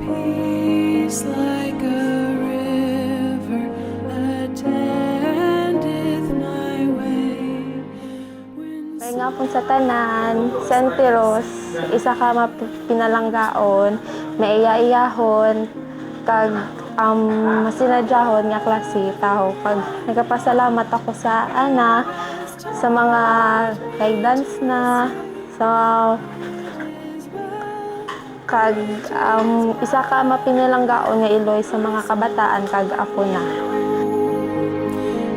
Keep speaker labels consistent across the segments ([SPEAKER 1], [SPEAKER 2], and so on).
[SPEAKER 1] peace like a river attendeth my way.
[SPEAKER 2] Kaya nga po sa tanan, Sentiros, isa ka mapinalanggaon, maiya-iyahon, kag masinadyahon nga klase tao. Pag nagapasalamat ako sa sa mga guidance na, sa kag isa ka mapinalanggaon nga iloy sa mga kabataan kag apo na.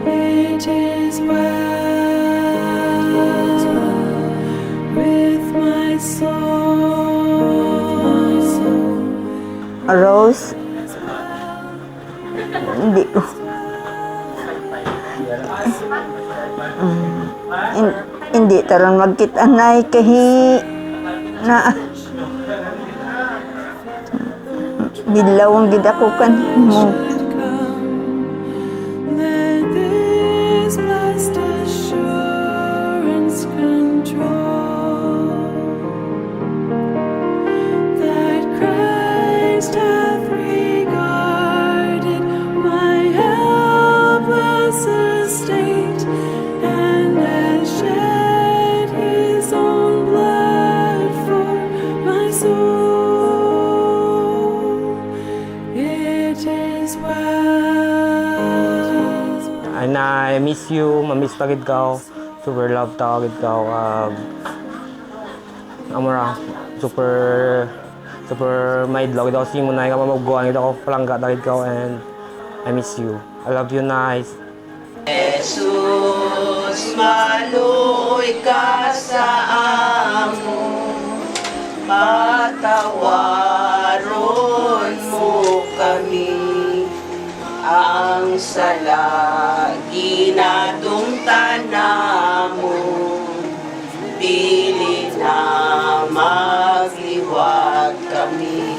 [SPEAKER 1] It is well with my soul.
[SPEAKER 3] Rose, hindi ko. Hindi tarang magkita na kahi na bilaw ang gidakukan mo.
[SPEAKER 1] Let this blessed assurance control that Christ hath regarded my helpless estate and has shed his own blood for my soul. It is well.
[SPEAKER 4] And I miss you, mamiss pagid ka. Super love ta gid ka. Amora super maidlaw gid ako sa imo na ka mamugguan gid ako palangga dagid ka and I miss you. I love you, nice.
[SPEAKER 5] Jesus, maluoy ka sa amon, patawaron mo kami. Ang sala ginadungtan namon, dili na magliwat kami.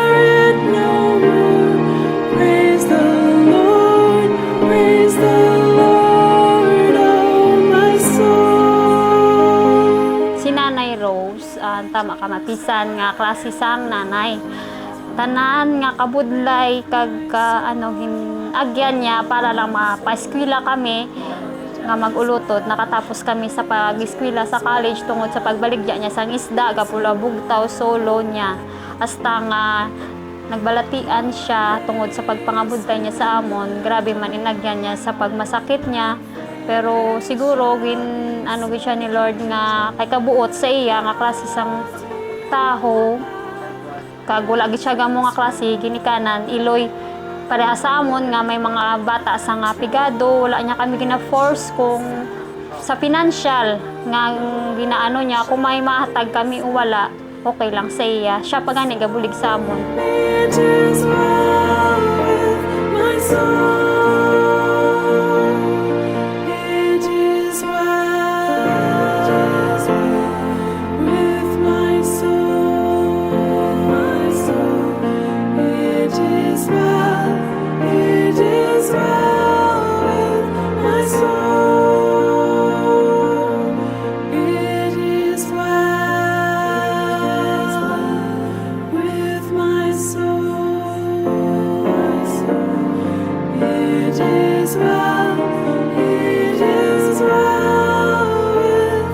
[SPEAKER 1] And no more. Praise the Lord, praise the Lord, oh my soul.
[SPEAKER 6] Si Nanay Rose, tama ka mapisan nga klase sang nanay. Tanan nga kabudlay kag agyan niya para lang mapa-eskwela kami nga mag-ulutot. Nakatapos kami sa pag-eskwela sa college tungod sa pagbaligya niya sang isda kapula bugtaw solo niya. Hasta nga nagbalatian siya tungod sa pagpangabudlay niya sa amon. Grabe man inagyan niya sa pagmasakit niya. Pero siguro gin siya ni Lord nga kay kabuot sa iya nga klase sang taho. Kag wala gid siya gamo nga klase ginikanan iloy pareha sa amon nga may mga bata sa nga pigado, wala niya kami gina-force kung sa financial nga ginaano niya kung may mahatag kami o wala, okay lang sa iya. Siya pa gani gabulig sa amon.
[SPEAKER 1] It is well with my soul. It is well with my soul, my soul. It is well, it is well with my soul. It is well with my soul, my soul. It is well, it is well with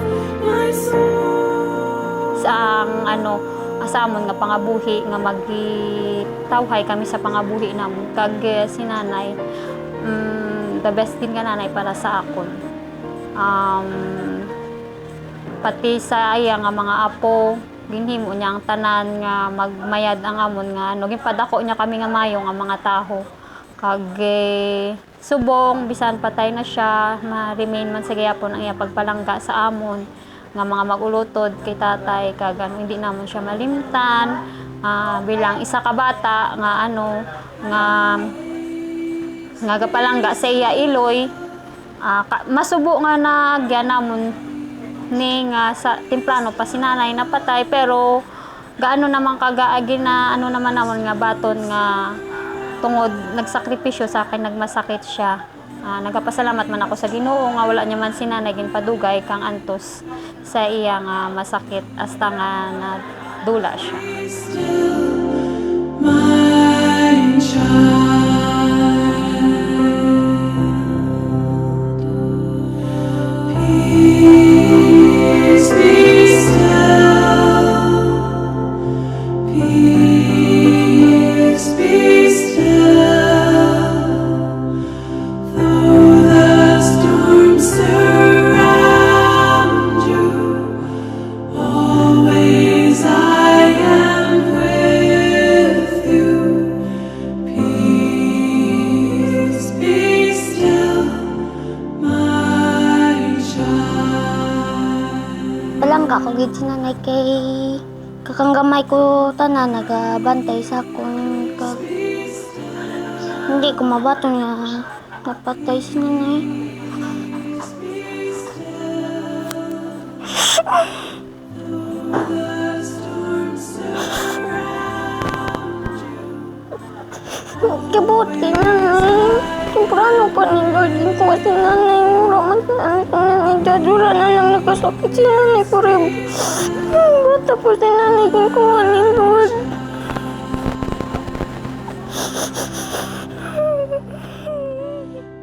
[SPEAKER 1] my soul.
[SPEAKER 6] Sa asamon nga pangabuhi nga magitawhay kami sa pangabuhi namon kag si nanay the best din nga nanay para sa akon. Pati sa iya nga mga apo ginhimo niya ang tanan nga magmayad ang amon nga ginpadako niya kami nga mayo nga mga taho kag subong bisan patay na siya ma-remain man sa gayapon ang iya pagpalangga sa amon nga mga magulutod kay tatay kag hindi namon siya malimtan bilang isa ka bata nga nga gapalangga sa iya iloy masubo nga nagyan namon ni nga sa timplano pa si nanay napatay pero gaano naman kagaagi na naman namon nga baton nga tungod nagsakripisyo sa akin nagmasakit siya. Nagapasalamat man ako sa Ginoo nga wala niya man si nanay ginpadugay kang antos sa iya nga masakit hasta nga nadula siya.
[SPEAKER 1] Still child. Peace be still. Peace be still. Though the storms surround you, always I am with you. Peace be still, my child.
[SPEAKER 7] Palangga ko gid si nanay kay kakanggamay ko tanan nagabantay sa akong kag hindi ko mabato niya napatay si nanay. Kabuti nanay. Temprano pa ni Lord yung ko si nanay. Mura man si nanay kung nanay. Dadura na lang nakasakit si nanay ko rin. Bata po si nanay kung kuha ni Lord.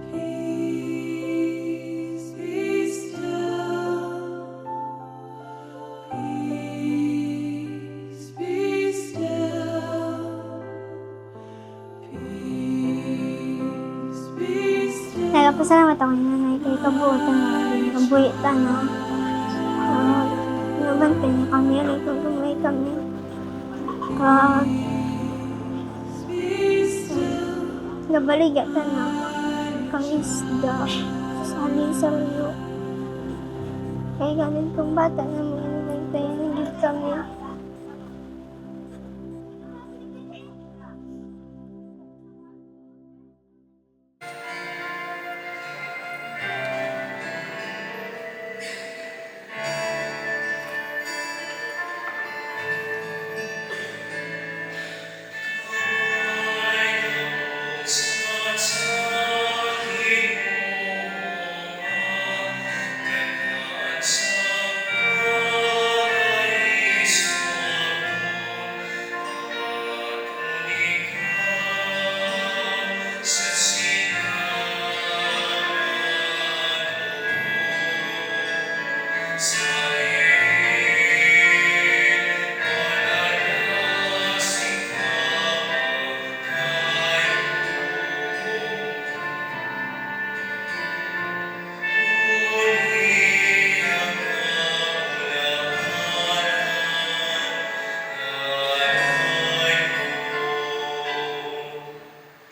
[SPEAKER 1] Peace be still. Peace be still. Peace be still.
[SPEAKER 7] Nagpasalamat ako ni nanay kay kabuotan na kabuhitan na. Nabantay niya kami, alay kung gamay kami. Nabaligatan na kang isda sa sa riyo. Kaya galing kong bata na mga nagtayan na gid kami.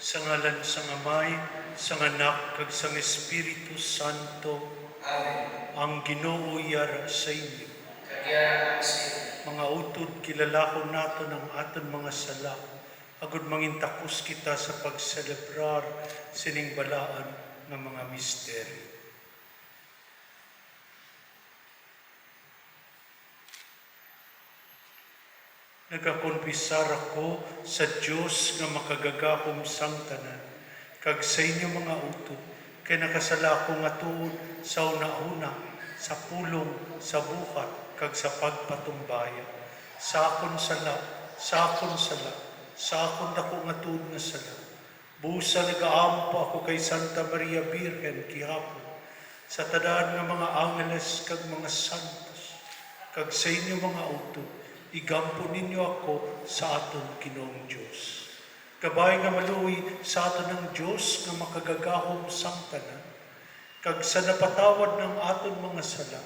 [SPEAKER 8] Sa ngalan sang Amay, sang Anak, kag sang Espiritu Santo. Amen. Ang Ginoo yara sa inyo. Mga utod, kilalahon nato ng aton mga sala. Agud mangintakos kita sa pagselebrar sining balaan ng mga misteryo. Nagakonpisar ako sa Diyos nga makagagahom sang tanan, kag sa inyo mga utod, kay nakasala ako nga tuod sa una-una, sa pulong, sa buhat, kag sa pagpatumbaya. Sa akon sala, sa akon sala, sa akon dako nga tuod nga sala. Busa nagaampo ako kay Santa Maria Virgen gihapon, sa tadaan nga mga angeles kag mga santos, kag sa inyo mga utod, igampo ninyo ako sa aton Ginoong Diyos. Kabay nga maluwi sa aton ng Diyos nga makagagahom sang tanan, kag sa napatawad ng aton mga sala,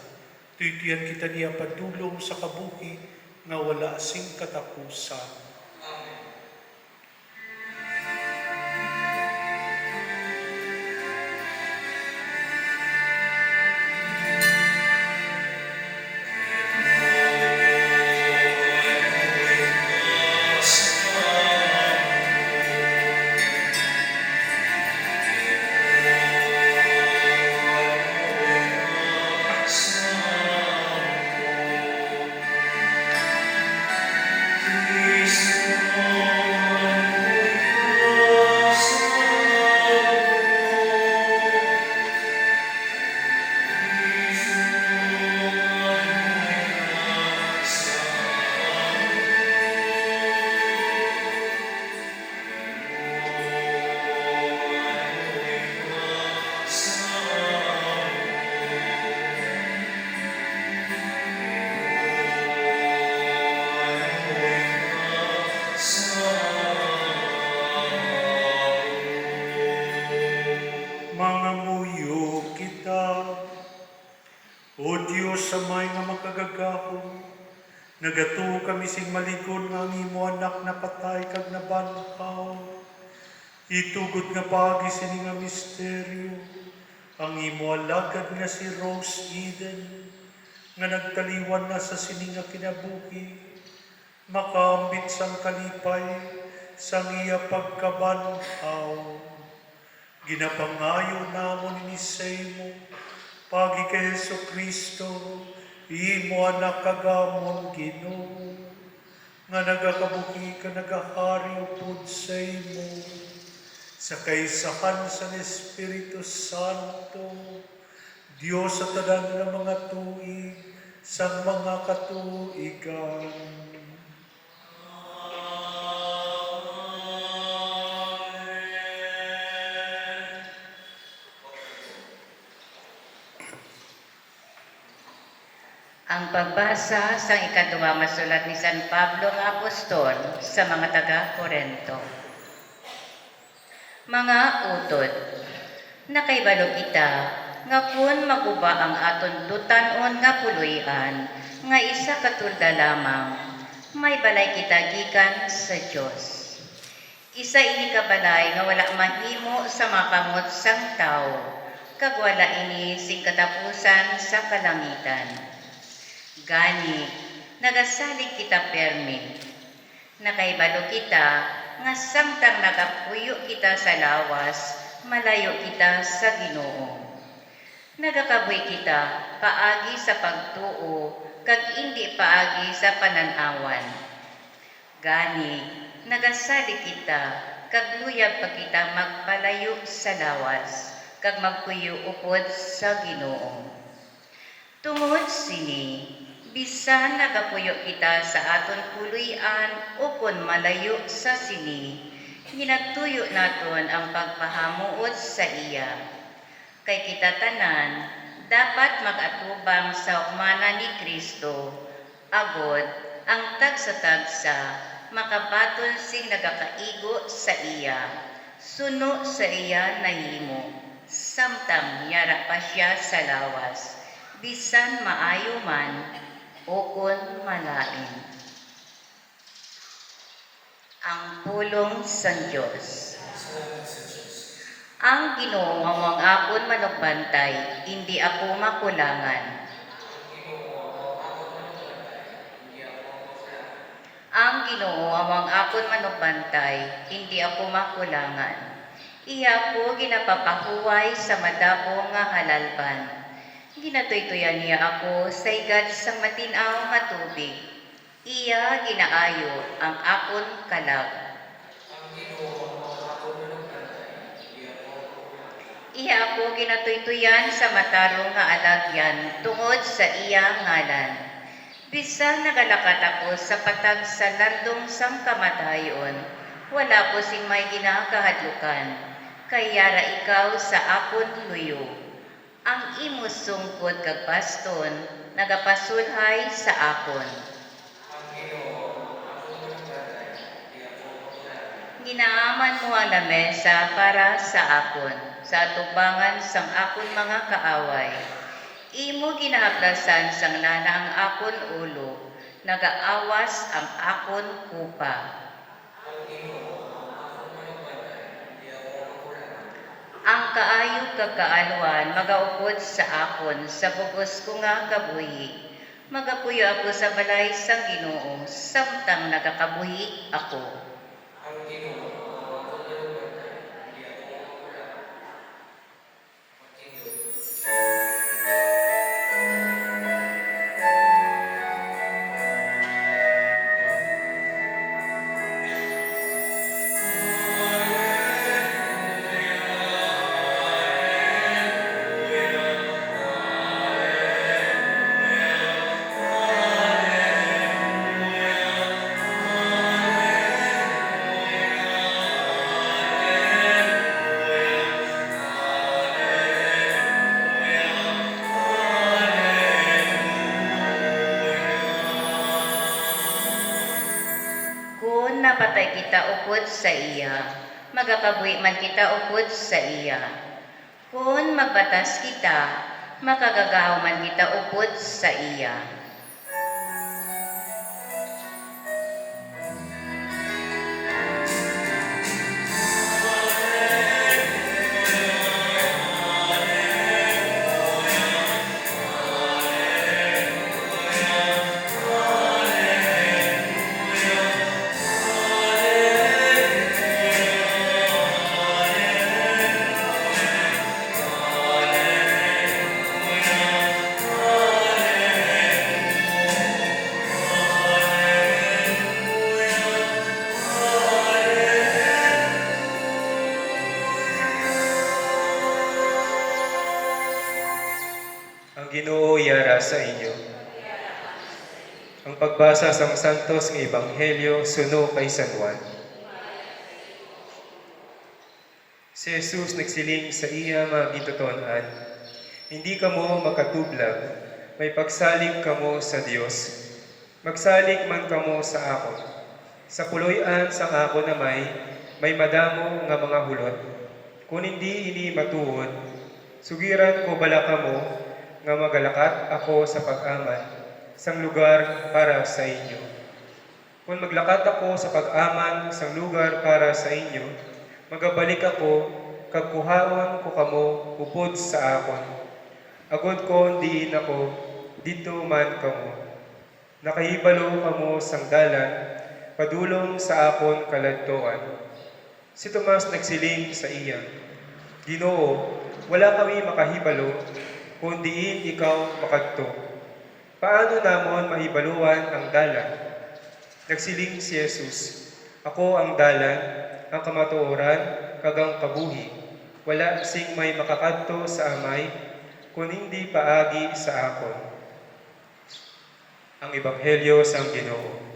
[SPEAKER 8] tuytian kita niya padulong sa kabuhi nga wala sing katapusan. Peace tuyo kita. O Diyos sa may nga makagagahon, nagatuo kami sing maligon nga ang imo anak na patay kag nabanhaw. Itugot nga bagi sini nga misteryo, ang imo alagad nga si Rose Eden, nga nagtaliwan na sa sini nga kinabuhi, makaambit sang kalipay, sang iya pagkabanhaw. Ginapangayo namon ni Seymo, pagi kay Heso Kristo, imo anak kagamon Ginoo, nga nagakabuhi ka nagahari upod sa imo, sa kaisahan sa Espiritu Santo, Diyos sa tanan ng mga tuig, sa mga katuigan.
[SPEAKER 9] Ang pagbasa sa ikaduha masulat ni San Pablo nga apostol sa mga taga-Korento. Mga utod, nakaibalo kita nga kun maguba ang aton tutanon nga puloy-an nga isa katulda lamang, may balay kita gikan sa Dios. Isa ini ka balay nga wala mahimo sa makamot sang tao, kag wala ini sing katapusan sa kalangitan. Gani, nagasalig kita permi. Nakaibalo kita, nga samtang nagapuyo kita sa lawas, malayo kita sa Ginoo. Nagakabuy kita, paagi sa pagtuo, kag hindi paagi sa pananawan. Gani, nagasalig kita, kag luyag pa kita magpalayo sa lawas, kag magpuyo upod sa Ginoo. Tungod sini, bisan nagapuyo kita sa aton puloy-an o kun malayo sa sini, ginatuyo naton ang pagpahamuot sa iya. Kay kita tanan, dapat mag-atubang sa ukmana ni Kristo, agod ang tagsa-tagsa, makabaton sing nagakaigo sa iya, suno sa iya nahimo, samtang yara pa siya sa lawas, bisan maayo man, ukon malain. Ang pulong sa Diyos. Ang Ginoo among akon manugbantay, hindi ako makulangan. Ang Ginoo among akon manugbantay, hindi ako makulangan. Iya ko ginapapahuway sa madabo nga halalban. Ginatoy-tuyan niya ako sa igad sang matinaw nga tubig. Iya ginaayo ang akon kalag. Iya ako ginatoy-tuyan sa matarong nga alagyan tungod sa iya ngalan. Bisan nagalakat ako sa patag sa landong sang kamatayon, wala ko sing may ginakahadlukan. Kayara ikaw sa akon luyo. Ang imo sungkod kag baston, nagapasulhay sa akon. Ginaaman mo ang lamesa para sa akon, sa atubangan sang akon mga kaaway. Imo ginahaplasan sang lana ang akon ulo, nagaawas ang akon kupa. Ang kaayo kag kaalwan magaupod sa akon sa bugos ko nga kabuhi. Magapuyo ako sa balay sang Ginoo samtang nagakabuhi ako. Kung napatay kita upod sa iya, magakabuhi man kita upod sa iya. Kung magbatas kita, makagagahaw man kita upod sa iya.
[SPEAKER 10] Ang Ginoo yara sa inyo. Ang pagbasa sa Santos ng Ebanghelyo suno kay San Juan. Si Jesus nagsiling sa iya mga gituton-an, hindi kamo makatublag, may pagsalig kamo sa Dios. Magsalig man kamo sa akon. Sa puloy-an sang ako na may madamo nga mga hulot. Kung hindi ini matuod, sugiran ko bala kamo nga magalakat ako sa pag-aman sang lugar para sa inyo. Kung maglakat ako sa pag-aman sang lugar para sa inyo, magabalik ako kag kuhaon ko kamo upod sa akon. Agod ko diin ako dito man kamo. Nakahibalo kamo sang dalan padulong sa akon kaladtoan. Si Tomas nagsiling sa iya, Ginoo, wala kami makahibalo kung diin ikaw makadto. Paano namon mahibaluan ang dalan? Nagsiling si Jesus, ako ang dalan, ang kamatuoran, kagang kabuhi. Wala sing may makakadto sa amay, kung hindi paagi sa akon. Ang Ebanghelyo sang Ginoo.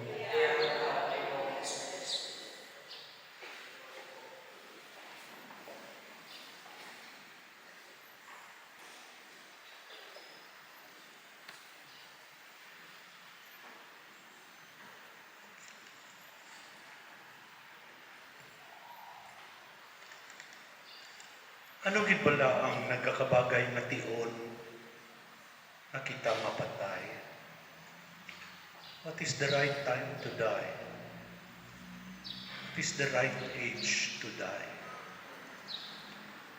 [SPEAKER 8] Ano gid bala ang nagkakabagay nga tion na kita mapatay? What is the right time to die? What is the right age to die?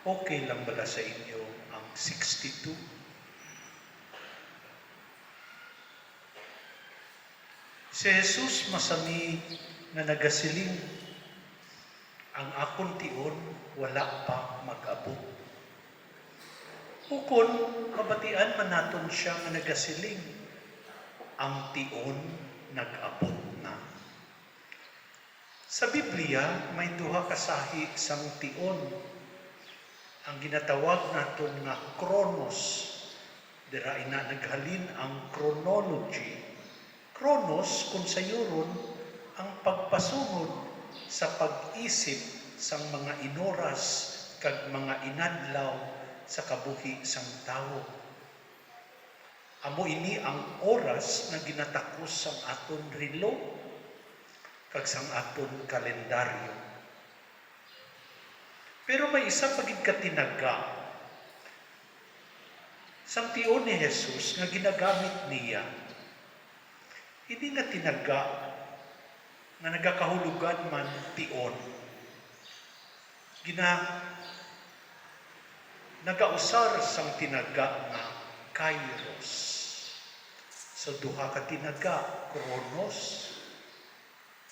[SPEAKER 8] Okay lang bala sa inyo ang 62? Si Jesus masami nga nagasiling, ang akon tion wala pa mag-abot. Ukon, kabatian man naton siya nga nagasiling, ang tion nag-abot na. Sa Biblia, may duha kasahi sang tion. Ang ginatawag naton nga Kronos. Dira ina naghalin ang chronology. Kronos, kung sayuron, ang pagpasungod sa pag-isip sang mga inoras kag mga inadlaw sa kabuhi sang tawo. Amo ini ang oras na ginatakos sang aton relo kag sang aton kalendaryo. Pero may isa pagid katinaga sang tion ni Jesus nga ginagamit niya. Hindi nga tinaga nga nagakahulugan man tion. Nagausar sang tinaga nga kairos. So duha ka tinaga, Kronos,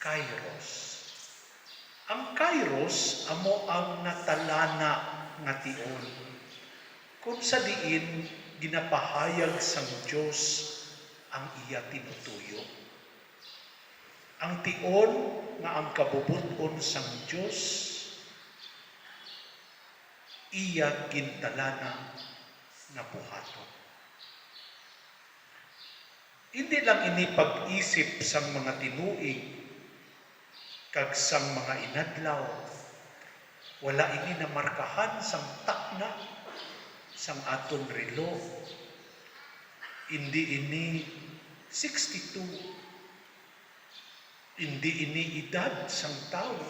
[SPEAKER 8] kairos. Ang kairos amo ang natalana nga tion. Kung sa diin ginapahayag sang Dios ang iya tinutuyo. Ang tion nga ang kabubuton sang Dios iya gintalana na buhaton. Hindi lang ini pag-isip sang mga tinuig kag sang mga inadlaw. Wala ini na markahan sang takna sang aton relo. Hindi ini 62. Hindi ini edad sang tao.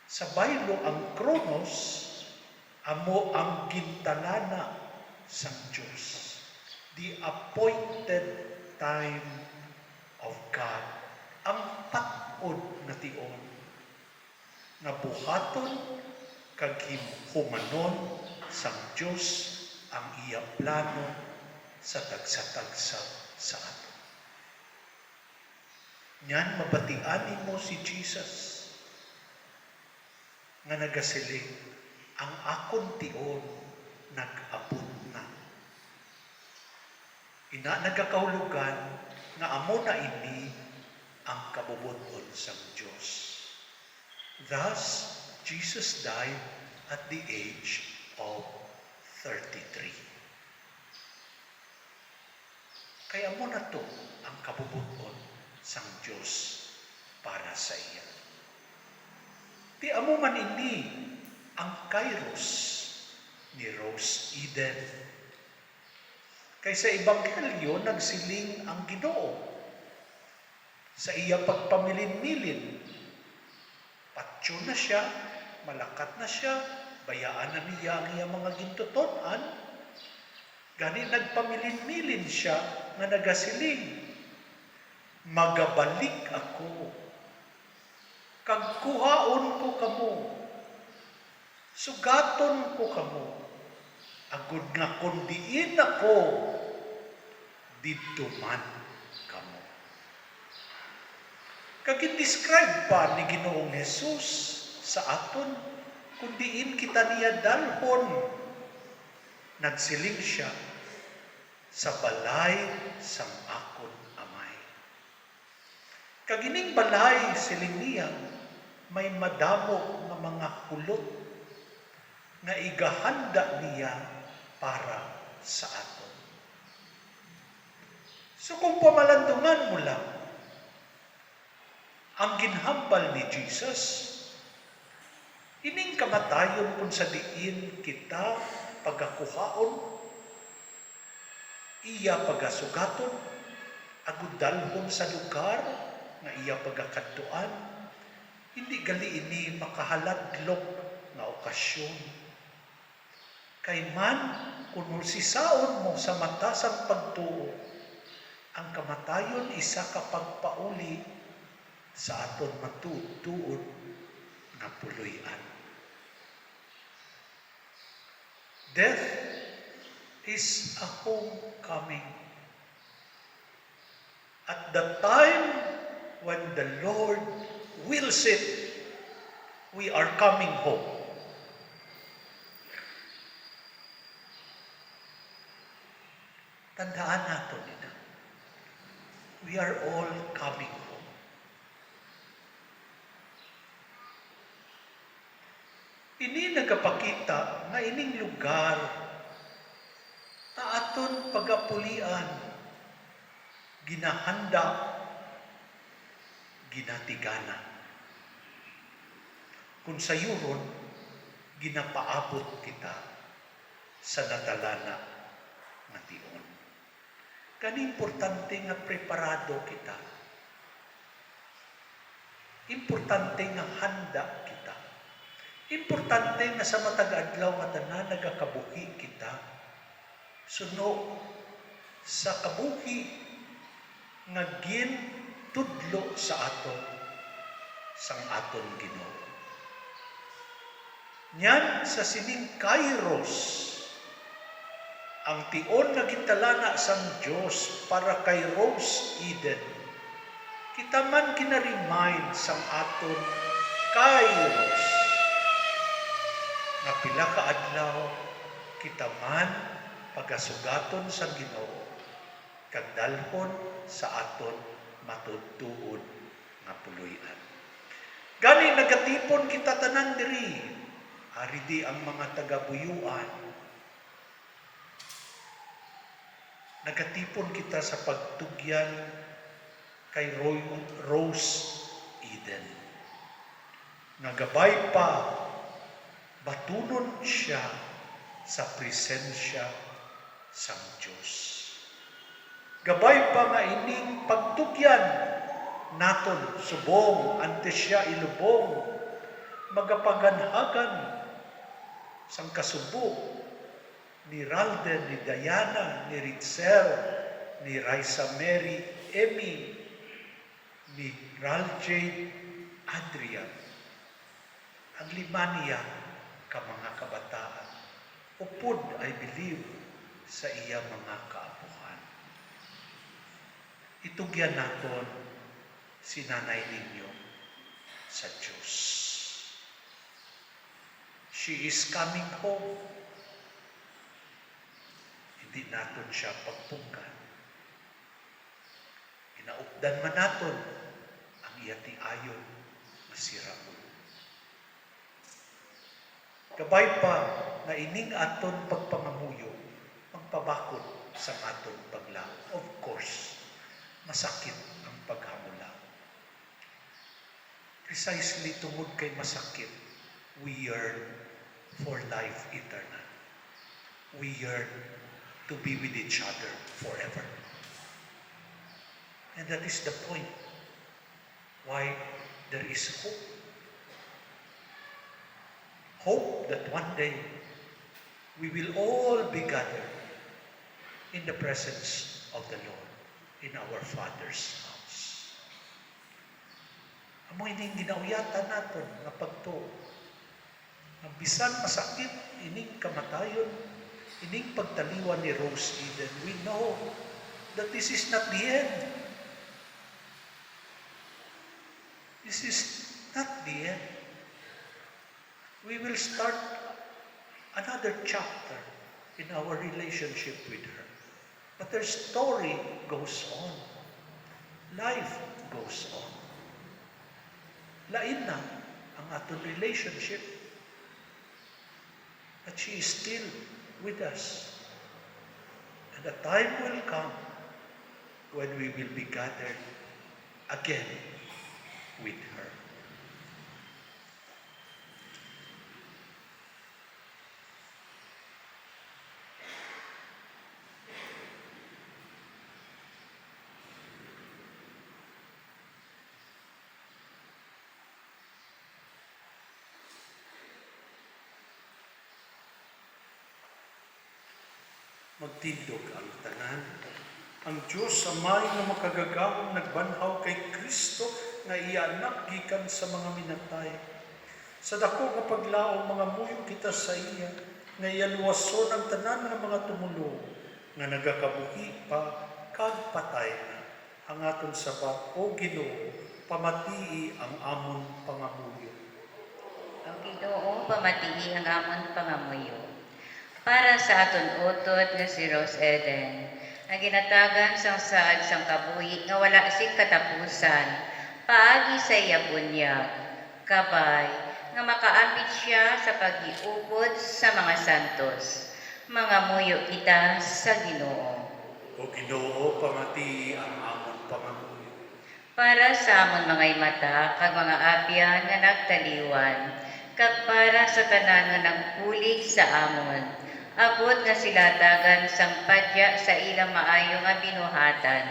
[SPEAKER 8] Sa baylo ang Kronos, Amo ang gintalana sang Diyos. The appointed time of God. Ang patod na tion nga buhaton kag humanon sang Diyos ang iya plano sa tagsa-tagsa sa ato. Nyan mabatian mo si Jesus nga nagasiling, ang akon tion nag-abot na. Nagakahulugan nga amo na ini ang kabubuton sang Diyos. Thus, Jesus died at the age of 33. Kaya mo na to ang kabubuton sang Diyos para sa iya. Di amo man ini ang kairos ni Rose Eden. Kay sa Ebanghelyo, nagsiling ang Ginoo sa iya pagpamilin-milin. Patyo na siya, malakat na siya, bayaan na niya ang iya mga gintuton-an. Gani nagpamilin-milin siya nga nagasiling, magabalik ako, kag kuhaon ko kamo, sugaton ko kamo, agud nga kundiin ako, didto man kamo. Kag describe pa ni Ginoong Hesus sa aton, kundiin kita niya dalhon. Nagsiling siya sa balay sang akon amay. Kagining balay siling niya, may madamo nga mga hulot nga igahanda niya para sa aton. So kung pamalandungan mo lang, ang ginhambal ni Jesus, ining kamatayon kung sa diin kita pagakuhaon, iya pagasugaton, agudalhon sa lugar nga iya pagakadtuan, hindi gali ini makahaladlok nga okasyon. Kay man, kung sisaon mo sa matasang pagtuo, ang kamatayon isa ka pagpauli sa aton matutuon nga puloy-an. Death is a homecoming. At the time when the Lord wills it, we are coming home. Tandaan nato nila. We are all coming home. Ini nagapakita nga ining lugar na aton pagapulian, ginahanda, ginatigana. Kung sayuron, ginapaabot kita sa natalana nga tion. Kani importante nga preparado kita. Importante nga handa kita. Importante nga sa matag adlaw nga tanan nagakabuhi kita. Suno sa kabuhi nga gintudlo sa aton sang aton Ginoo. Nyan sa sining kairos ang tion nga gintalana sang Dios para kay Rose Eden. Kita man kina-remind sang aton kairos nga pila ka adlaw kita man pagasugaton sa Ginoo kag dalhon sa aton matudtuon nga puloy-an. Gani nagatipon kita tanan diri, ari di ang mga taga-buyuan. Nagatipon kita sa pagtugyan kay Rose Eden. Nagabay pa, batunon siya sa presensya sang Diyos. Gabay pa nga ining pagtugyan naton subong ante siya ilubong magapaganhagan sang kasubo ni Ralden, ni Diana, ni Ritzel, ni Raisa Mary, Emmy, ni Raljade, Adrian. Ang lima niya ka mga kabataan. Upod, I believe, sa iya mga kaapuhan. Itugyan naton si nanay ninyo sa Diyos. She is coming home. Hindi naton siya pagpungkan. Inaupdan man naton ang iya ti ayon na si Raul. Kabay pa na ining aton pagpangamuyo, magpabakod sa aton paglaom. Of course, masakit ang paghamula. Precisely tungod kay masakit, we yearn for life eternal. We yearn to be with each other forever. And that is the point why there is hope. Hope that one day we will all be gathered in the presence of the Lord in our Father's house. Amo ining ginauyatan naton nga pagtuo. Ang bisan masakit ining kamatayon, ining pagtaliwan ni Rose Eden, we know that this is not the end. This is not the end. We will start another chapter in our relationship with her. But their story goes on. Life goes on. Lain na ang aton relationship. But she is still with us. And a time will come when we will be gathered again with her. Magtindog ang tanan. Ang Diyos Amay nga makagagahong nagbanhaw kay Kristo nga iyanak gikan sa mga minatay. Sa dako nga paglaom mga muyo kita sa iya nga iyaluwason ang tanan nga mga tumulong nga nagakabuhi pa kag patay na ang aton sabat o Ginoo pamatii ang amon pangamuyo.
[SPEAKER 9] Ang Ginoo pamatii ang amon pangamuyo. Para sa aton utod nga si Rose Eden, ang ginatagan sang saad sang kabuhi nga wala sing katapusan, paagi sa iya bunyag, kabay, nga makaambit siya sa pag-iupod sa mga santos. Mga muyo kita sa Ginoo.
[SPEAKER 8] O Ginoo pamatii ang amon pangamuyo.
[SPEAKER 9] Para sa amon mga mata kag mga abyan nga nagtaliwan, kag para sa tanan nga nagpulig sa amon, abot nga sila dagan sang padya sa ilang maayo nga binuhatan.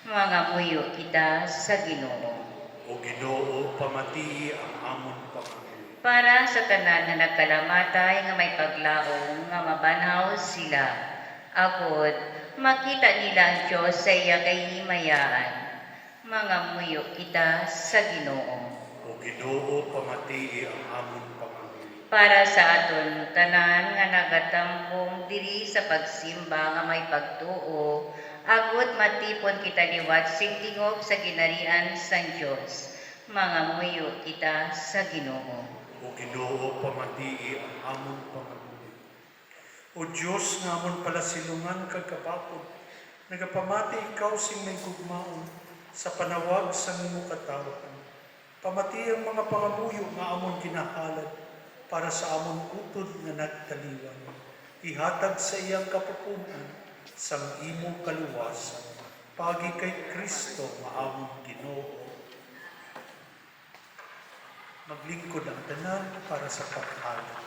[SPEAKER 9] Mga muyo kita sa Ginoo.
[SPEAKER 8] O Ginoo pamatii ang amon pangamuyo.
[SPEAKER 9] Para sa tanan nga nagkalamatay nga may paglaom nga mabanhaw sila. Abot makita nila ang Diyos sa iya kay himayaan. Mga muyo kita sa Ginoo.
[SPEAKER 8] O Ginoo pamatii ang amon pangamuyo.
[SPEAKER 9] Para sa aton tanan nga nagatambong diri sa pagsimba nga may pagtuo, agot matipon kita liwat sing tingog sa ginarian sang Dios. Mga muyo kita sa Ginoo.
[SPEAKER 8] O Ginoo pamatii ang amon pangamuyo. O Dios nga amon palasilungan kag kapapod, nagapamati ikaw sing may gugmaon sa panawag sa imong katawhan. Pamati ang mga pangamuyo nga amon ginahalad para sa amon utod nga nagtaliwan. Ihatag sa iyang kapupunan sang imong kaluwasan, pagi kay Kristo nga amon Ginoo. Maglingkod ang tanan para sa paghalad.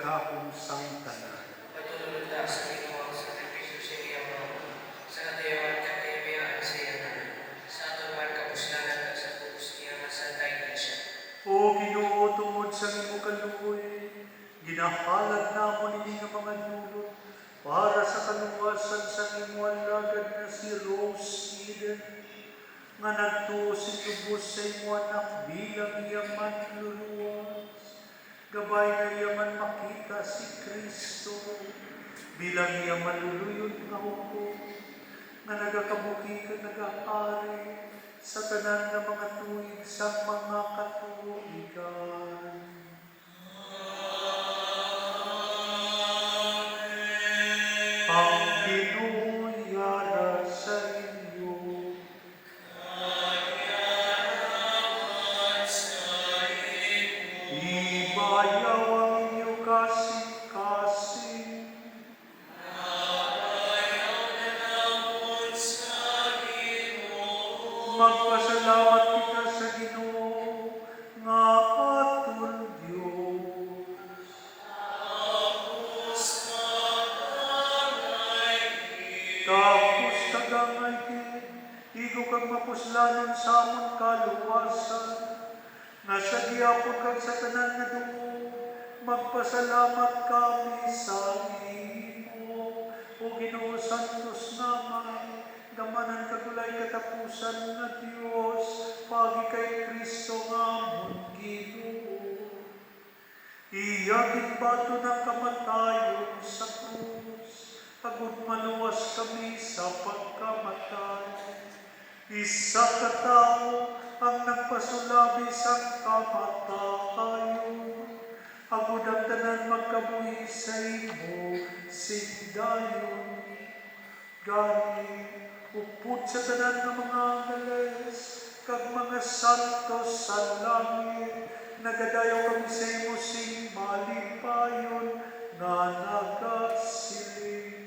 [SPEAKER 8] makagagahom sang tanan.
[SPEAKER 11] Patulog ta sa Ginoo sa sakripisyo sa iyang mga sa kadayawan kakayabiyaan sa iyang tanan. Sa aton man kapuslanan at sa pugos niya nga Santa Iglesia.
[SPEAKER 8] O Ginoo, tungod sa imo kaluoy, ginahalad namon ini nga mga dulot para sa kaluwasan sa imo alagad nga si Rose Eden, nga nagtuo si tubos sa imo anak bilang iyaman luluwas. Gabay na iyaman makita si Kristo bilang iyaman luluyon nga hukom, nga nagakabuki ka nag-aari sa tanan ng mga tuig sa mga katuigan. Ang kinuyara sa inyo. Ibayaw ang inyo kasing-kasing. Magpasalamat kita sa Ginoo nga aton Dios. Tapos tagangay din, igo kang mapuslanon sa amon kaluwasan, nga sa gihapon kang sa tanan nga dumo, magpasalamat kami sa imo. O Ginoo Santos naman, gamanan kagulay katapusan nga Dios, pagi kay Kristo nga amon Ginoo. Iyagin bato ng kamatayon sa krus, agud maluwas kami sa pagkamatay. Isa ka tao ang nagpasulabi sa kamatayon, agud ang tanan magkabuhi sa imo sigdayon. Gani, upod sa tanan ng mga angeles, kag mga santos sa langit, nagadayaw kami sa imo sing malipayon nga nagasiling.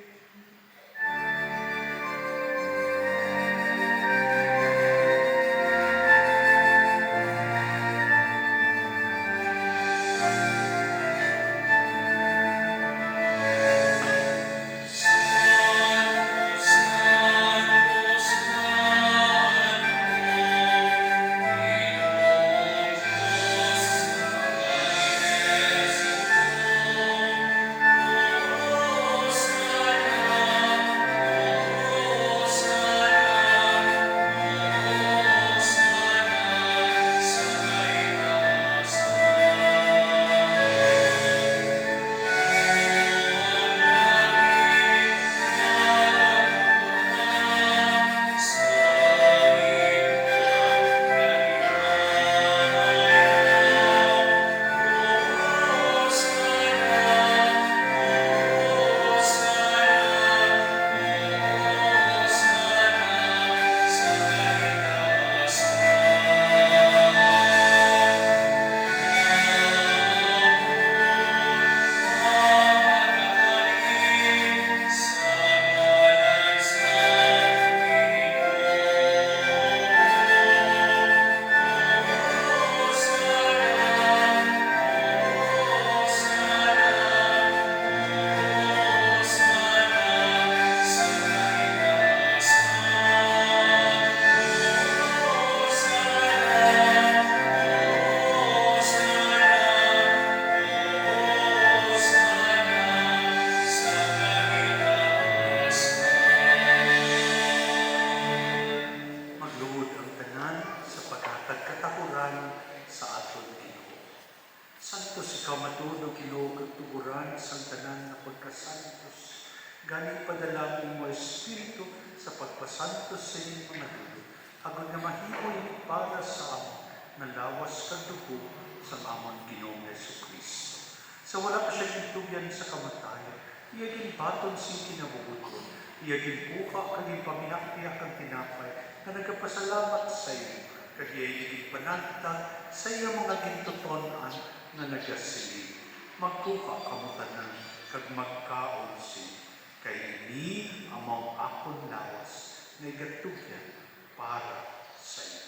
[SPEAKER 8] Gani padalangin mo Espiritu sa pagpasantos sa inyong mga dulo, agad na mahimoy para sa amon, na lawas kag dugo sa amon Ginoong Jesucristo. Sa wala pa siya gitugyan sa kamatayan, iyagin baton sing kinabubuton, iyagin buka kaging pamiyak-piyak ang tinapay, na nagkapasalamat sa iyo, kag iyagin pananta sa iyong mga gintutonan na nagasilig. Magkuha kamutanan, kag magkaon siya. Kay ini among akong lawas na igatugyan para sa iyo.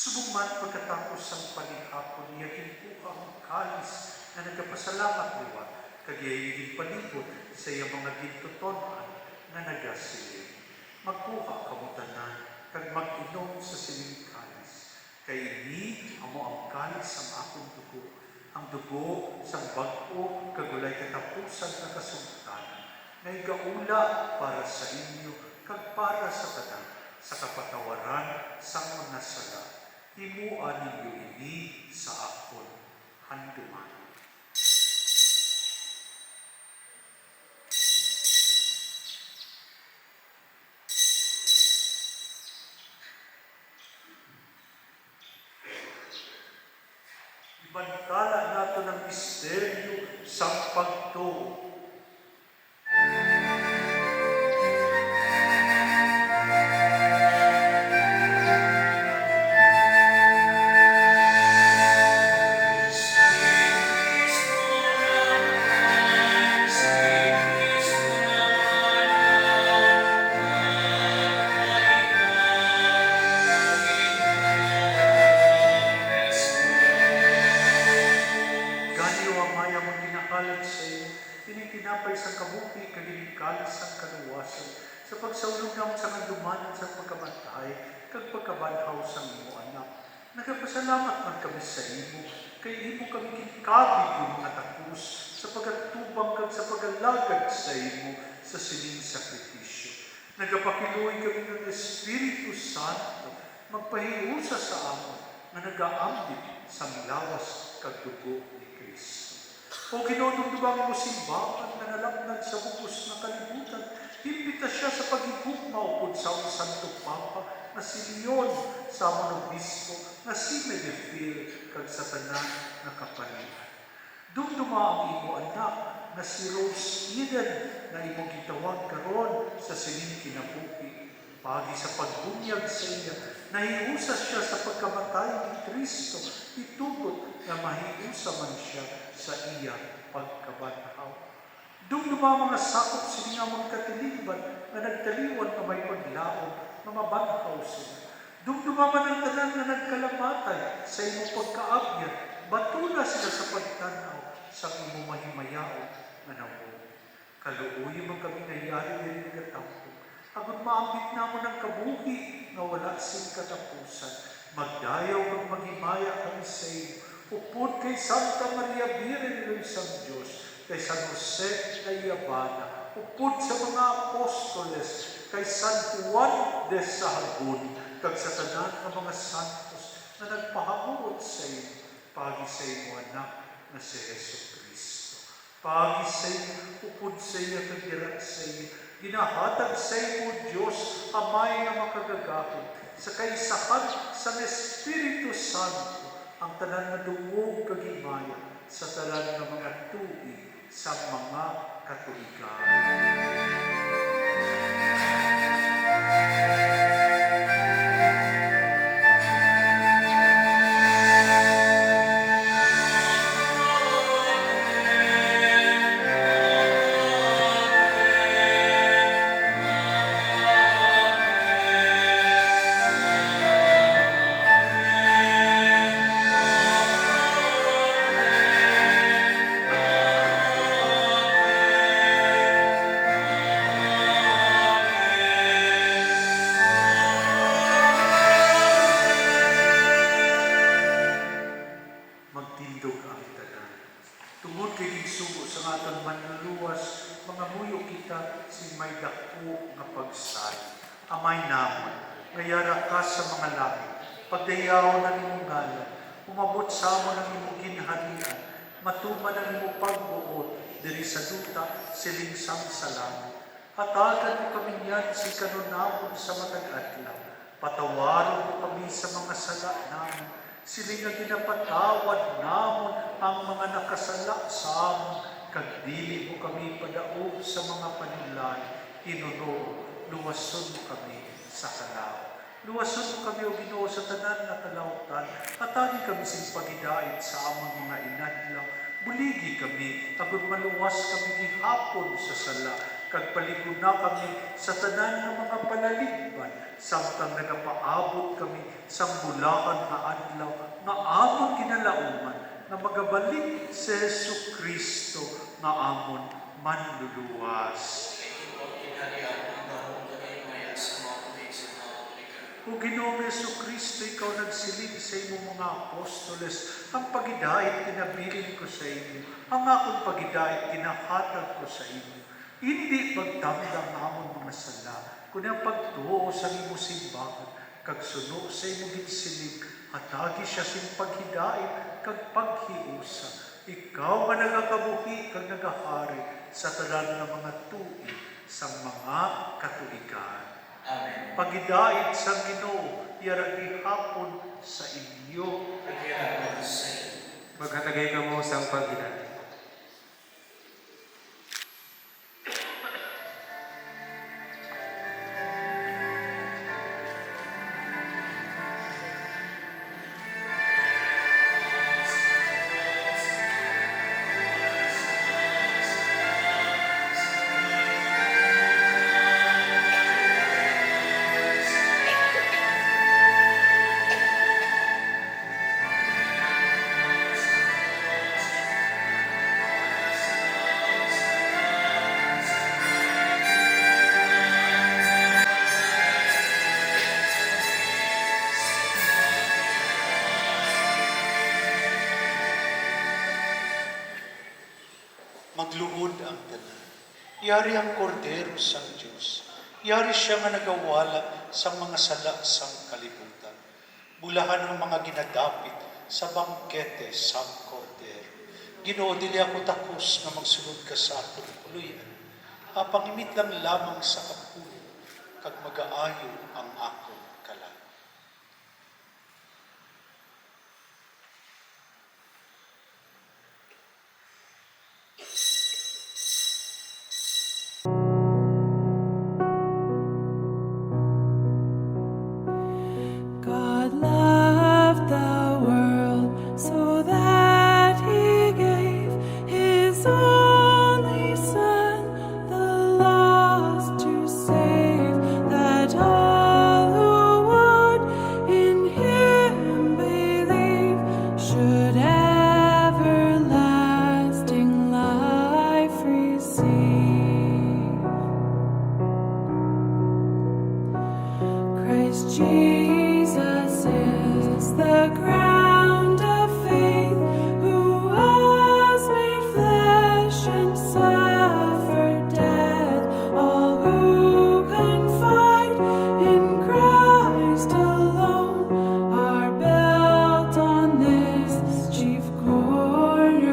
[SPEAKER 8] Subong man pagkatapos ang panihapon niya himpuha ang kalis na nagapasalamat liwat, kagayay palibot sa iyang mga gintutonan na nagasiling. Magkuha kamutanan, kag mag-inom sa siling kalis. Kay ini amo ang kalis ang akong dugo, ang dugo sang bag-o kagulay katapusan na kasultanan, na igaula para sa inyo, kag para sa tanan, sa kapatawaran sang mga sala. Himuan ninyo ini sa akon handuman. Ibantala nato ng misteryo sa pagtuo. Tinapay sa kabuti, kagiling-kalis ang kaluwasan, sa pagsaulog naman sa kandumanan sa pagkamatay, kag pagkabanhaw sa imo anak. Nagapasalamat man kami sa imo, kay imo kami kinkabig yung mga takus, sa pagatubang kag sa pagalagad sa imo, sa siling sakripisyo. Nagapakiluoy kami ng Espiritu Santo, magpahiusa sa amon, na nagaambit sa lawas kag dugo ni Kristo. O kinodugdugang mo simbahan na nalapnag sa bukos na kalibutan, imbita siya sa pagigugma upod sa Santo Papa na si Leon sa amon obispo na si Medefil kag sa tanan na kapalian. Dumduma ang imo anak na si Rose Eden na imo gitawag karon sa sining kinabuhi. Pagi sa pagbunyag sa iya, nahiusa siya sa pagkamatay ni Kristo, itugot na mahiusa man siya sa iya pagkabanhaw. Dumduma mga sakop siningamon katilingban na nagtaliwan na may paglaon na mabanhaw sila. Dumduma man ang tanan na nagkalamatay sa imong pagkaabyan, batula sila sa pagtanaw sa imong mahimayaon na nabuo. Kaluoy man kami nayari din nagatampo. Agon maambit namon ang kabuhi nga wala sing katapusan. Magdayaw kag maghimaya kami sa iyo. Upod kay Santa Maria Virgen ng isang Diyos, kay San Jose na Iabana, upod sa mga apostoles, kay San Juan de Sahagún, kag sa tanan ng mga santos na nagpahamuot sa iyo, pagi sa iyo anak na si Jesucristo. Pagi sa iyo, upod sa iyo, kagira sa iyo, ginahatag sa iyo, Diyos, Amay na makagagapon, sa kaisahan sa Espiritu Santo, ang tanan na dungog kagimaya sa tanan ng mga tuig sa mga Katoliko. Amay namon, ngayara ka sa mga langit, pagdayaw ng imong ngalan, umabot sa amon ang imong ginharian, matuman ang imong pagbuot, diri sa duta, silingsang sa langit. Hatagan mo kami yan si kanunamon sa matag-adlaw, patawaron mo kami sa mga sala namin, siling nga ginapatawad namon ang mga nakasala sa amon, kag dili mo kami padaog sa mga panilay, tinunod, luwason mo kami sa kalaw. Luwason mo kami o Ginoo sa tanan na kalautan, atani kami sing pagidait sa among mga inadlaw. Buligi kami, agud maluwas kami gihapon sa sala, kag paligod na kami sa tanan ng mga palaligban, samtang nagapaabot kami sa bulakan nga adlaw, nga amon kinalauman, na magabalik si Jesu Kristo nga amon manluluwas. O Ginoong Jesucristo, ikaw nagsilig sa imong mga apostoles, ang pagidait kinabilin ko sa inyo, ang akong pagidait kinahatag ko sa inyo. Hindi pagdamdam namon mga sala, kundi ang pagtuo sa imong simbahan, kag suno sa imong ginsilig, hatagi siya sing paghidait kag paghiusa. Ikaw nga nagakabuhi kag nagahari sa tanan ng mga tuig sa mga katuligan. Amen. Pagidait sa Ginoo, yaragi hapon sa inyo.
[SPEAKER 10] Maghatagay ka mo sa paghinay.
[SPEAKER 8] Magluhod ang tanan. Yari ang kordero sang Diyos. Yari siya nga nagawala sa mga sala sang kalibutan. Bulahan ang mga ginadapit sa bangkete sang kordero. Ginoo, dili ako takos nga magsulod ka sa atong kuluyan. Pangimit lang lamang sa kapulo, kag mag-aayo ang akong kalan.
[SPEAKER 1] God loved the world so that he gave his only Son, the lost to save, that all who would in him believe should everlasting life receive. Christ Jesus is the ground of faith, who was made flesh and suffered death. All who confide in Christ alone are built on this chief cornerstone.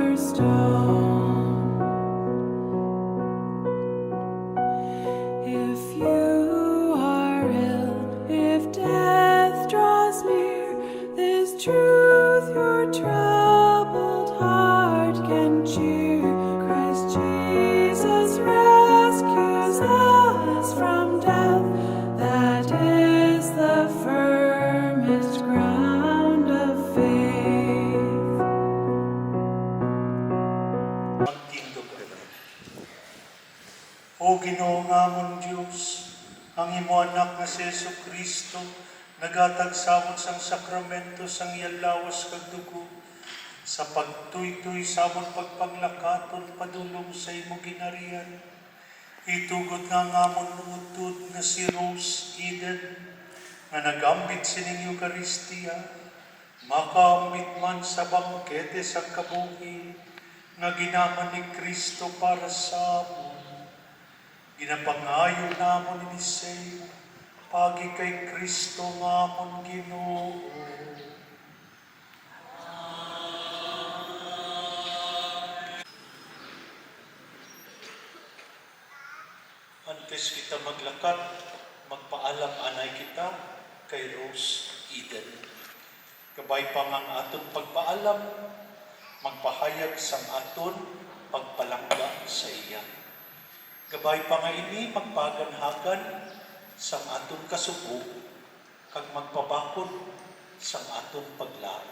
[SPEAKER 1] If you are ill, if death draws near, this truth your troubled heart can cheer. Christ Jesus rescues us from death. That is the firmest ground of faith.
[SPEAKER 8] Magtindog ka na. O Ginoo ngamon Diyos, ang imo anak nga si Jesucristo, nagatag samot sang sakramento sang iyang lawas kag dugo, sa pagtuytoy samot pagpaglakaton padulong sa imo ginarian. Itugod nga ngamon nuutod nga si Rose Eden, nga nagambit sining Eucharistia, makaambit man sa bangkete sa kabuhi, nga ginaman ni Kristo para sa amon. Ginapangayo namon ni Sey, pagi kay Kristo ngamon Ginoo. Antes kita maglakat, magpaalam anay kita kay Rose Eden. Kabay pa nga ang aton pagpaalam, magpahayag sang aton pagpalangga sa iya. Gabay pa nga ini magpaganhagan sang aton kasubo, kag magpabakod sang aton paglao.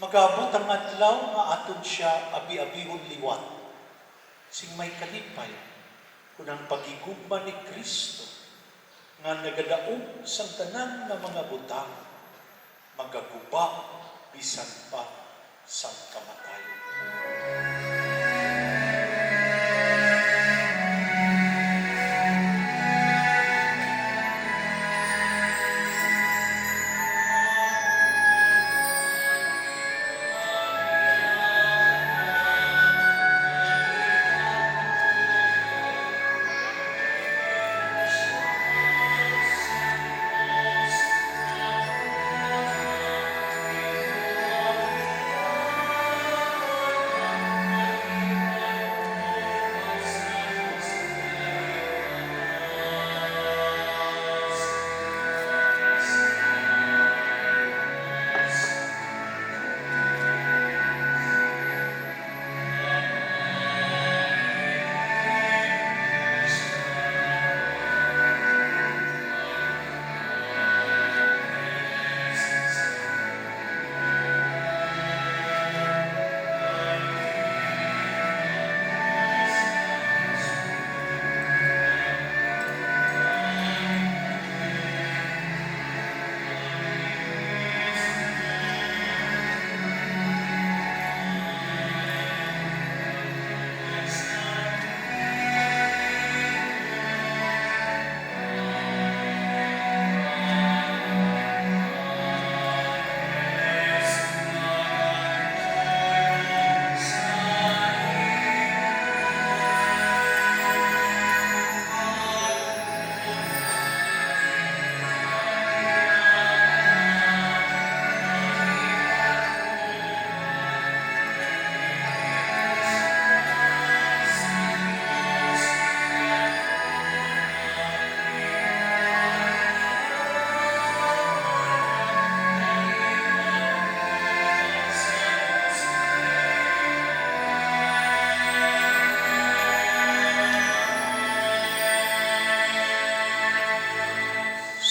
[SPEAKER 8] Magabot ang adlaw nga aton siya abi-abihon liwat, sing may kalipay, kunang pagigugma ni Kristo nga nagadaog sang tanan nga mga butang magaguba bisan pa sang kamatayon.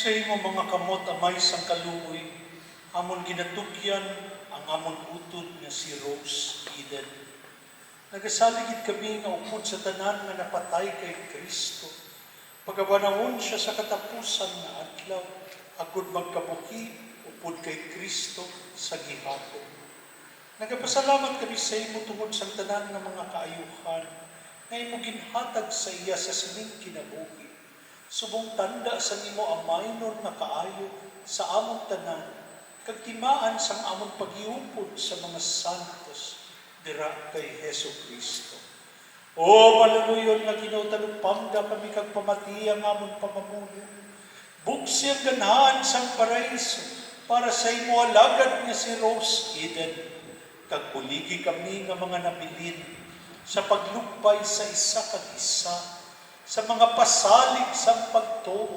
[SPEAKER 8] Sa imo mga kamot amay sang kaluoy, amon ginatugyan ang amon utod nga si Rose Eden. Nagasaligid kami nga upod sa tanan nga napatay kay Kristo. Pagabanawon siya sa katapusan nga adlaw, agud magkabuhi upod kay Kristo sa gihapon. Nagapasalamat kami sa imo tungod sa tanan nga mga kaayuhan nga imo ginhatag sa iya sa sining kinabuhi. Subong tanda sa imo ang minor na kaayo sa among tanan, kag timaan sang among paghiupod sa mga santos dira kay Hesu Kristo. O maluluyon nga Ginoo, talupamda kami kag pamati ang among pamamuno. Buksi ang ganahan sang paraiso para sa imo alagad nga si Rose Eden. Kag buligi kami nga mga nabilin sa paglupay sa isa kag isa, sa mga pasalig sa pagtuo,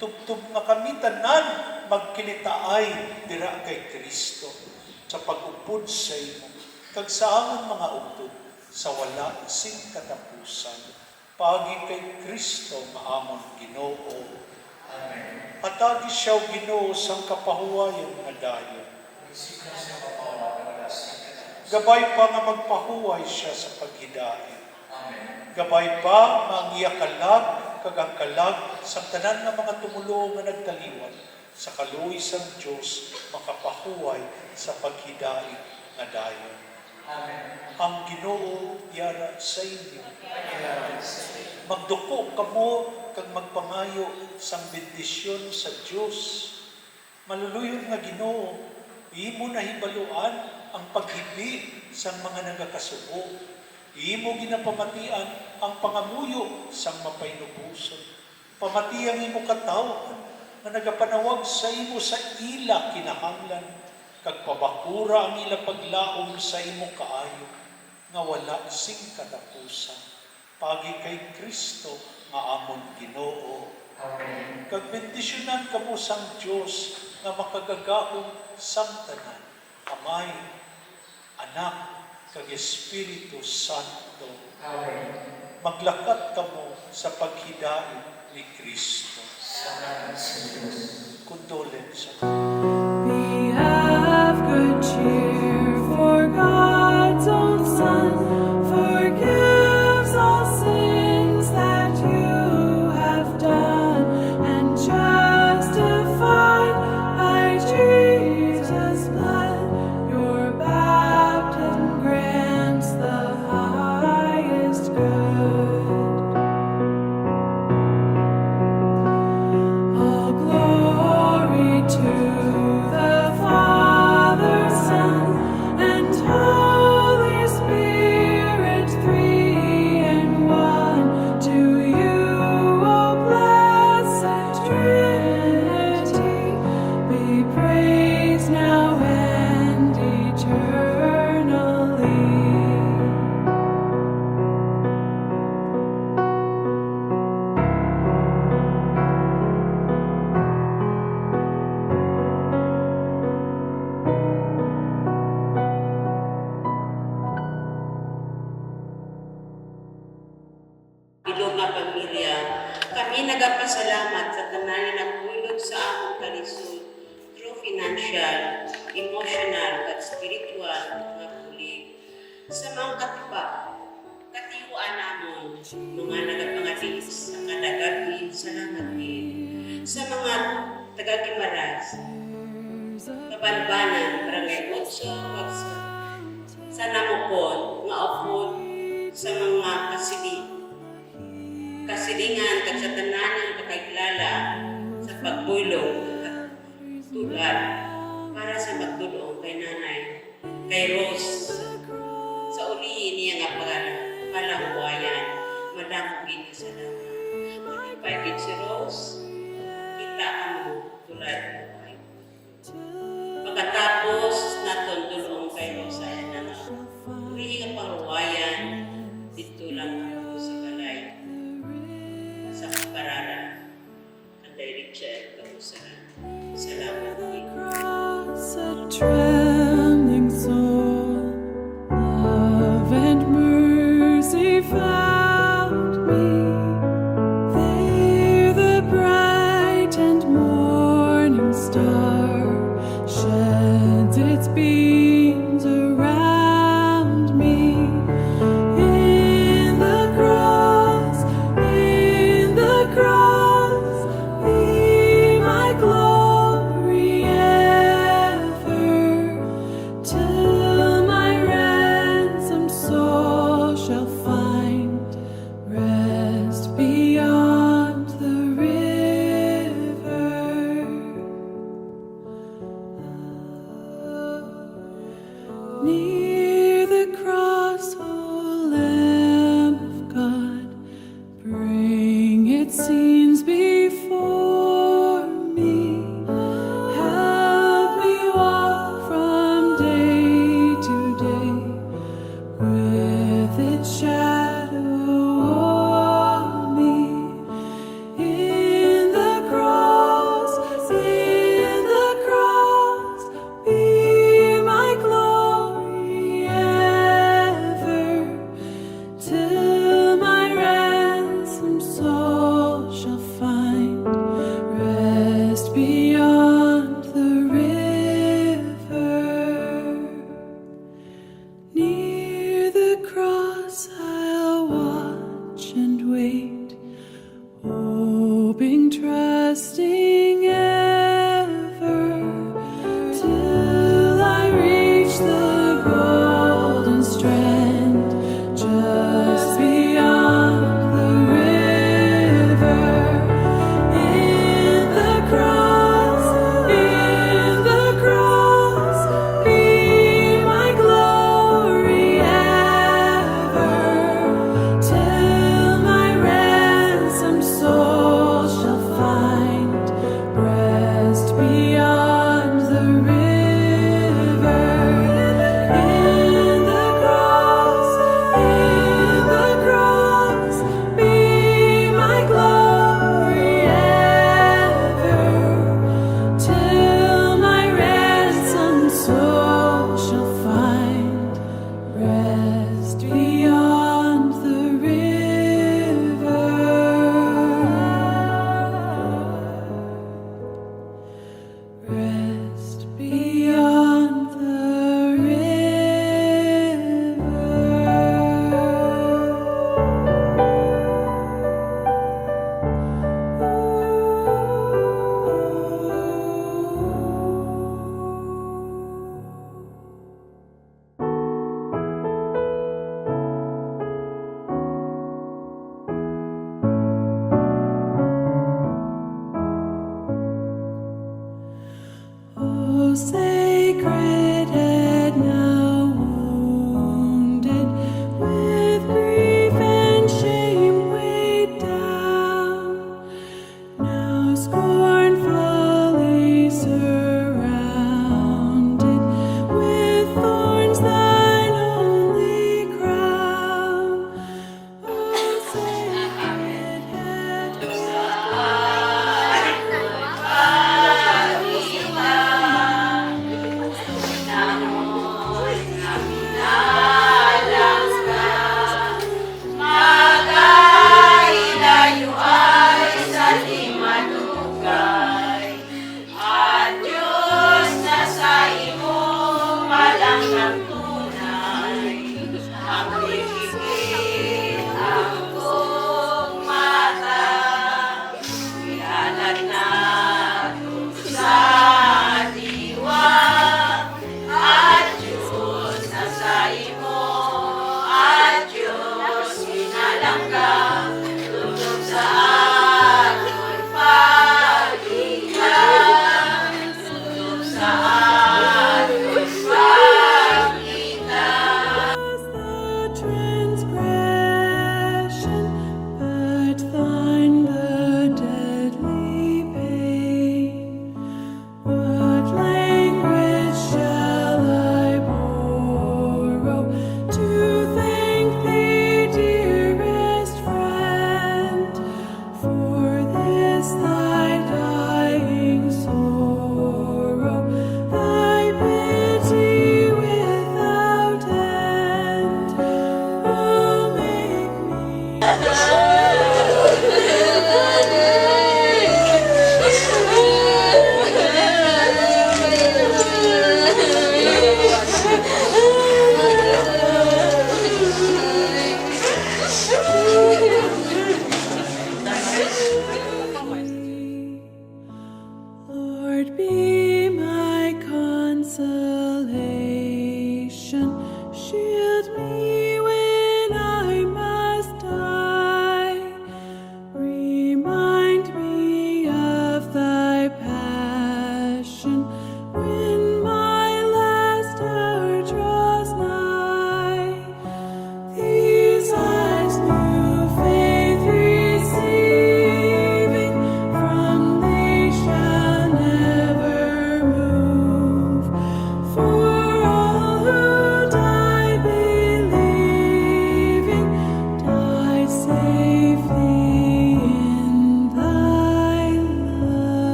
[SPEAKER 8] tubtub nga kami tanan magkinitaay dira kay Kristo sa pag-upod sa imo kag sa among mga utod sa wala sing katapusan. Pagi kay Kristo nga among Ginoo. Amen. Atagi siya Ginoo sang kapahuwayan nga dayon. Gabay pa nga magpahuway siya sa paghidayon. Gabay pa ang iya kalag, kag ang kalag sa tanan ng mga tumulong nga nagtaliwan sa kaluoy sang Dios makapahuway sa paghidayon nga dayon. Amen. Ang Ginoo yara sa inyo. Magduko kamo kag magpangayo sang bendisyon sa Dios. Maluluyon nga Ginoo, imo nahibaluan ang paghibi sang mga nagakasubo. Imo ginapamatian ang pangamuyo sang mapaynubuson. Pamatiang imo katawhan nga nagapanawag sa imo sa ila kinahanglan, kag pabakura ang ila paglaom sa imo kaayo, nga wala sing katapusan. Pagi kay Kristo nga amon Ginoo. Amen. Kag bendisyonan kamo sang Dios nga makagagahom sang tanan, Amay, Anak, kag Espiritu Santo. Amen. Maglakat kamo sa paghidayon ni Kristo. Salamat sa Diyos. Condolence.
[SPEAKER 1] Be of good cheer, for God's own Son forgives all sins that
[SPEAKER 5] bilog nga pamilya. Kami nagapasalamat sa tanan nga nagpulot sa among kalisod through financial, emotional, at spiritual nga bulig. Sa mga katiba, katiwaan namon, mga nagapangatis sa kadagabi, salamat din. Sa mga taga-Kimaras, Kabanbanan, Barangay Otso, sa Namukon, nga upod sa mga kasilingan kag sa tanan nga kakilala sa pagbulong at tulad para sa magdulong kay nanay, kay Rose, sa ulihin niya nga pangalan,